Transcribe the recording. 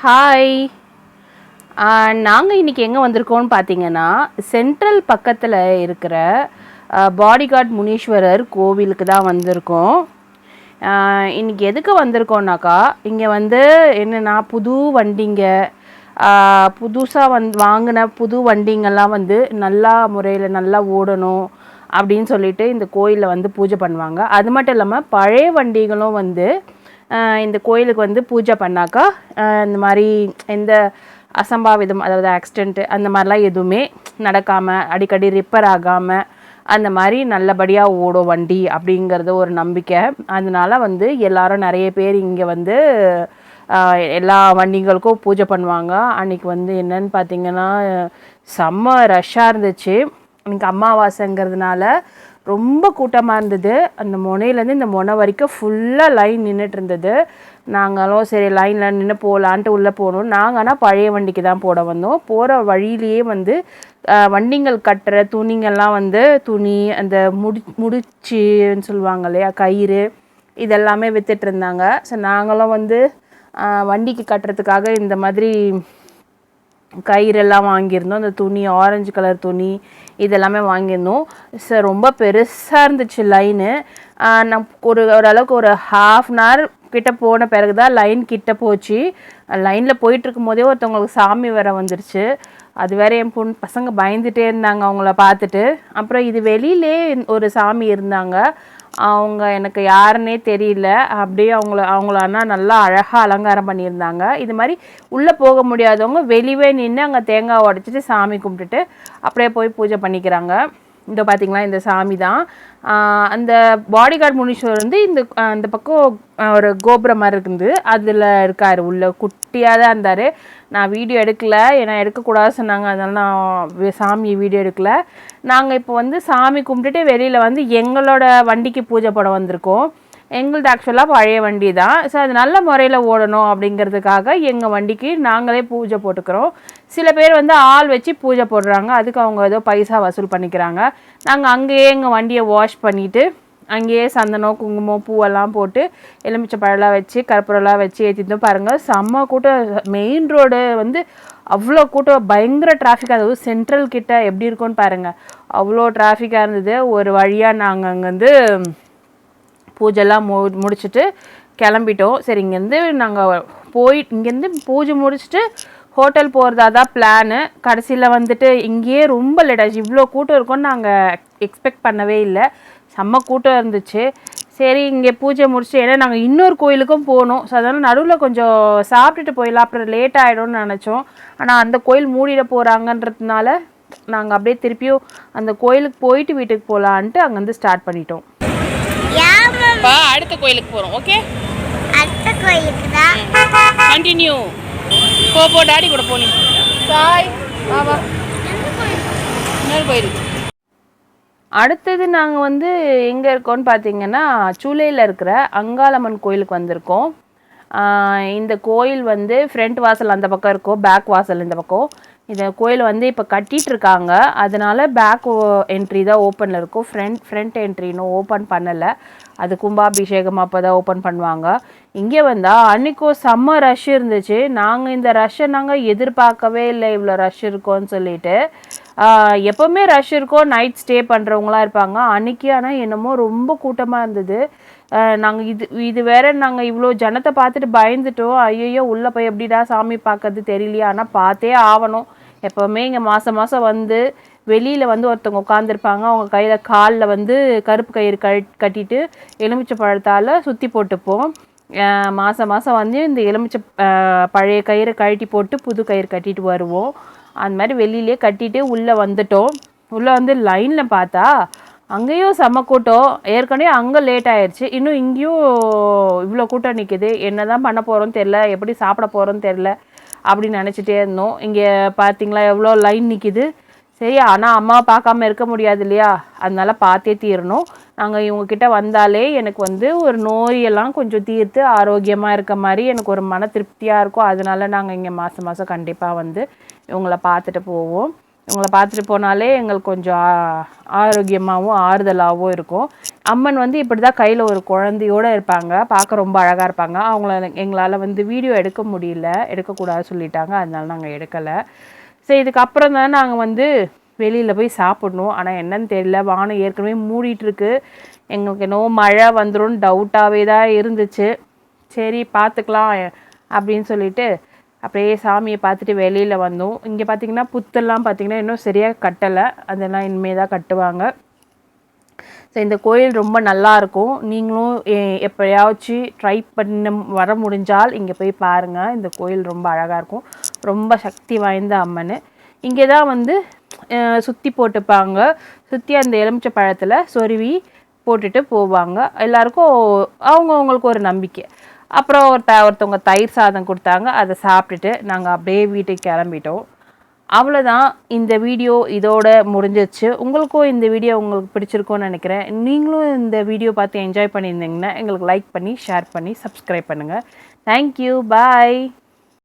Hi. நாங்கள் இன்றைக்கி எங்கே வந்திருக்கோம்னு பார்த்தீங்கன்னா, சென்ட்ரல் பக்கத்தில் இருக்கிற பாடிகார்ட் முனீஸ்வரர் கோவிலுக்கு தான் வந்திருக்கோம். இன்றைக்கி எதுக்கு வந்திருக்கோம்னாக்கா, இங்கே வந்து என்னென்னா புது வண்டிங்க, புதுசாக வாங்கின புது வண்டிங்கெல்லாம் வந்து நல்லா முறையில் நல்லா ஓடணும் அப்படின்னு சொல்லிட்டு இந்த கோயிலில் வந்து பூஜை பண்ணுவாங்க. அது மட்டும் இல்லாமல் பழைய வண்டிகளும் வந்து இந்த கோயிலுக்கு வந்து பூஜை பண்ணாக்கா இந்த மாதிரி எந்த அசம்பாவிதம், அதாவது ஆக்சிடெண்ட்டு அந்த மாதிரிலாம் எதுவுமே நடக்காமல், அடிக்கடி ரிப்பேர் ஆகாமல் அந்த மாதிரி நல்லபடியாக ஓடும் வண்டி அப்படிங்கிறது ஒரு நம்பிக்கை. அதனால வந்து எல்லாரும் நிறைய பேர் இங்கே வந்து எல்லா வண்டிகளுக்கும் பூஜை பண்ணுவாங்க. அன்றைக்கி வந்து என்னன்னு பார்த்திங்கன்னா செம்ம ரஷ்ஷாக இருந்துச்சு. இன்றைக்கி அமாவாசைங்கிறதுனால ரொம்ப கூட்டமாக இருந்தது. அந்த முனையிலேருந்து இந்த முனை வரைக்கும் ஃபுல்லாக லைன் நின்றுட்டு இருந்தது. நாங்களும் சரி லைனில் நின்று போகலான்ட்டு உள்ளே போகணும். நாங்கள் ஆனால் பழைய வண்டிக்கு தான் போட வந்தோம். போகிற வழியிலேயே வந்து வண்டிங்கள் கட்டுற துணிங்கள்லாம் வந்து துணி அந்த முடிச்சுன்னு சொல்லுவாங்க இல்லையா, கயிறு இதெல்லாமே விற்றுட்டு இருந்தாங்க. ஸோ நாங்களும் வந்து வண்டிக்கு கட்டுறதுக்காக இந்த மாதிரி கயிறெல்லாம் வாங்கியிருந்தோம். அந்த துணி ஆரஞ்சு கலர் துணி இதெல்லாமே வாங்கியிருந்தோம். ஸோ ரொம்ப பெருசாக இருந்துச்சு லைனு. ஓரளவுக்கு ஒரு ½ கிட்ட போன பிறகு தான் லைன் கிட்ட போச்சு. லைனில் போயிட்டுருக்கும் போதே ஒருத்தவங்களுக்கு சாமி வேற வந்துருச்சு. அது வேற என் பசங்க பயந்துகிட்டே இருந்தாங்க அவங்கள பார்த்துட்டு. அப்புறம் இது வெளியிலே ஒரு சாமி இருந்தாங்க. அவங்க எனக்கு யாருன்னே தெரியல. அப்படியே அவங்கள ஆனால் நல்லா அழகாக அலங்காரம் பண்ணியிருந்தாங்க. இது மாதிரி உள்ளே போக முடியாதவங்க வெளியே நின்று அங்கே தேங்காய் உடைச்சிட்டு சாமி கும்பிட்டுட்டு அப்படியே போய் பூஜை பண்ணிக்கிறாங்க. இந்த பார்த்திங்களா, இந்த சாமி தான். அந்த பாடிகார்ட் முனீஸ்வரர் வந்து இந்த பக்கம் ஒரு கோபுரம் மாதிரி இருக்குது, அதில் இருக்கார். உள்ள குட்டியாக தான் இருந்தார். நான் வீடியோ எடுக்கலை, ஏன்னா எடுக்கக்கூடாது சொன்னாங்க. அதனால நான் சாமி வீடியோ எடுக்கலை. நாங்கள் இப்போ வந்து சாமி கும்பிட்டுட்டு வெளியில் வந்து எங்களோட வண்டிக்கு பூஜை போட வந்திருக்கோம். எங்களது ஆக்சுவலாக பழைய வண்டி தான். ஸோ அது நல்ல முறையில் ஓடணும் அப்படிங்கிறதுக்காக எங்கள் வண்டிக்கு நாங்களே பூஜை போட்டுக்கிறோம். சில பேர் வந்து ஆள் வச்சு பூஜை போடுறாங்க, அதுக்கு அவங்க ஏதோ பைசா வசூல் பண்ணிக்கிறாங்க. நாங்கள் அங்கேயே எங்கள் வண்டியை வாஷ் பண்ணிவிட்டு அங்கேயே சந்தனம் குங்குமம் பூவெல்லாம் போட்டு எலுமிச்சை பழம்லாம் வச்சு கற்பூரம்லாம் வச்சு ஏற்றிட்டோம். பாருங்கள், செம்ம கூட்டம். மெயின் ரோடு வந்து அவ்வளோ கூட்டம், பயங்கர டிராஃபிக். அதாவது சென்ட்ரல் கிட்ட எப்படி இருக்கும்னு பாருங்கள், அவ்வளோ டிராஃபிக்காக இருந்தது. ஒரு வழியாக நாங்கள் அங்கே வந்து பூஜைலாம் முடிச்சுட்டு கிளம்பிட்டோம். சரி, இங்கேருந்து நாங்கள் இங்கேருந்து பூஜை முடிச்சுட்டு ஹோட்டல் போகிறதா தான் பிளானு. கடைசியில் வந்துட்டு இங்கேயே ரொம்ப லேட் ஆச்சு. இவ்வளோ கூட்டம் இருக்கும்னு நாங்கள் எக்ஸ்பெக்ட் பண்ணவே இல்லை. செம்ம கூட்டம் இருந்துச்சு. சரி, இங்கே பூஜை முடிச்சுட்டு, ஏன்னா நாங்கள் இன்னொரு கோயிலுக்கும் போகணும். ஸோ அதனால் நடுவில் கொஞ்சம் சாப்பிட்டுட்டு போயிடலாம், அப்புறம் லேட் ஆகிடும்னு நினச்சோம். ஆனால் அந்த கோயில் மூடிட போகிறாங்கன்றதுனால நாங்கள் அப்படியே திருப்பியும் அந்த கோயிலுக்கு போயிட்டு வீட்டுக்கு போகலான்ட்டு அங்கேருந்து ஸ்டார்ட் பண்ணிட்டோம். அடுத்த கோயிலுக்கு போகிறோம். ஓகே, அடுத்த கோயிலுக்கு தான் கண்டினியூ. போ டாடி கூட போனி சாய் வா. இன்னொரு கோயிலுக்கு அடுத்தது நாங்கள் வந்து எங்கே இருக்கோம்னு பார்த்தீங்கன்னா, சூளையில் இருக்கிற அங்காளம்மன் கோயிலுக்கு வந்திருக்கோம். இந்த கோயில் வந்து ஃப்ரண்ட் வாசல் அந்த பக்கம் இருக்கும், பேக் வாசல் இந்த பக்கம். இந்த கோயில் வந்து இப்போ கட்டிகிட்ருக்காங்க, அதனால் பேக் என்ட்ரி தான் ஓப்பனில் இருக்கும். ஃப்ரண்ட் என்ட்ரி இன்னும் ஓப்பன் பண்ணலை. அது கும்பாபிஷேகம் அப்போ தான் ஓப்பன் பண்ணுவாங்க. இங்கே வந்தால் அன்றைக்கும் செம்ம ரஷ் இருந்துச்சு. நாங்கள் இந்த ரஷ்ஷை எதிர்பார்க்கவே இல்லை, இவ்வளோ ரஷ் இருக்கோன்னு சொல்லிட்டு. எப்போவுமே ரஷ் இருக்கும், நைட் ஸ்டே பண்ணுறவங்களாம் இருப்பாங்க. அன்றைக்கி ஆனால் என்னமோ ரொம்ப கூட்டமாக இருந்தது. நாங்கள் இது வேறு நாங்கள் இவ்வளோ ஜனத்தை பார்த்துட்டு பயந்துட்டோம். ஐயோ, உள்ளே போய் எப்படிடா சாமி பார்க்கறது தெரியலையா, ஆனால் பார்த்தே ஆகணும். எப்போவுமே இங்கே மாதம் வந்து வெளியில் வந்து ஒருத்தவங்க உட்காந்துருப்பாங்க. அவங்க கையில் காலில் வந்து கருப்பு கயிறு கட்டிட்டு எலுமிச்சை பழத்தால் சுற்றி போட்டுப்போம். மாதம் வந்து இந்த எலுமிச்சை பழைய கயிறு கழட்டி போட்டு புது கயிறு கட்டிட்டு வருவோம். அந்த மாதிரி வெளியிலே கட்டிட்டு உள்ளே வந்துட்டோம். உள்ளே வந்து லைனில் பார்த்தா அங்கேயும் செம்ம கூட்டம். ஏற்கனவே அங்கே லேட் ஆயிடுச்சு, இன்னும் இங்கேயும் இவ்வளோ கூட்டம் நிற்கிது. என்ன தான் பண்ண போகிறோன்னு தெரில, எப்படி சாப்பிட போகிறோன்னு தெரில அப்படின்னு நினச்சிட்டே இருந்தோம். இங்கே பார்த்தீங்களா எவ்வளோ லைன் நிற்கிது. சரி, ஆனால் அம்மாவை பார்க்காம இருக்க முடியாது இல்லையா, அதனால பார்த்தே தீரணும். நாங்கள் இவங்கக்கிட்ட வந்தாலே எனக்கு வந்து ஒரு நோயெல்லாம் கொஞ்சம் தீர்த்து ஆரோக்கியமாக இருக்க மாதிரி எனக்கு ஒரு மன திருப்தியாக இருக்கும். அதனால நாங்கள் இங்கே மாதம் கண்டிப்பாக வந்து இவங்கள பார்த்துட்டு போவோம். இவங்களை பார்த்துட்டு போனாலே எங்களுக்கு கொஞ்சம் ஆரோக்கியமாகவும் ஆறுதலாகவும் இருக்கும். அம்மன் வந்து இப்படி தான் கையில் ஒரு குழந்தையோடு இருப்பாங்க. பார்க்க ரொம்ப அழகாக இருப்பாங்க. அவங்கள எங்களால் வந்து வீடியோ எடுக்க முடியல, எடுக்கக்கூடாது சொல்லிட்டாங்க. அதனால நாங்கள் எடுக்கலை. சரி, இதுக்கப்புறம் தான் நாங்கள் வந்து வெளியில் போய் சாப்பிட்ணும். ஆனால் என்னன்னு தெரியல, வானம் ஏற்கனவே மூடிட்டுருக்கு. எங்களுக்கு என்னவோ மழை வந்துடும் டவுட்டாகவே தான் இருந்துச்சு. சரி பார்த்துக்கலாம் அப்படின்னு சொல்லிட்டு அப்படியே சாமியை பார்த்துட்டு வெளியில் வந்தோம். இங்கே பார்த்திங்கன்னா புத்தெல்லாம் பார்த்திங்கன்னா இன்னும் சரியாக கட்டலை, அதெல்லாம் இனிமேல் தான் கட்டுவாங்க. ஸோ இந்த கோயில் ரொம்ப நல்லாயிருக்கும். நீங்களும் எப்போயாச்சும் ட்ரை பண்ண வர முடிஞ்சால் இங்கே போய் பாருங்கள். இந்த கோயில் ரொம்ப அழகாக இருக்கும். ரொம்ப சக்தி வாய்ந்த அம்மன். இங்கே தான் வந்து சுற்றி போட்டுப்பாங்க. சுற்றி அந்த எலுமிச்சை பழத்தில் சொருவி போட்டுட்டு போவாங்க. எல்லாருக்கும் அவங்கவுங்களுக்கு ஒரு நம்பிக்கை. அப்புறம் ஒருத்தவங்க தயிர் சாதம் கொடுத்தாங்க. அதை சாப்பிட்டுட்டு நாங்கள் அப்படியே வீட்டுக்கு கிளம்பிட்டோம். அவ்வளோதான், இந்த வீடியோ இதோட முடிஞ்சிச்சு. உங்களுக்கும் இந்த வீடியோ உங்களுக்கு பிடிச்சிருக்கும்னு நினைக்கிறேன். நீங்களும் இந்த வீடியோ பார்த்து என்ஜாய் பண்ணியிருந்தீங்கன்னா எங்களுக்கு லைக் பண்ணி ஷேர் பண்ணி சப்ஸ்கிரைப் பண்ணுங்கள். தேங்க்யூ, பாய்.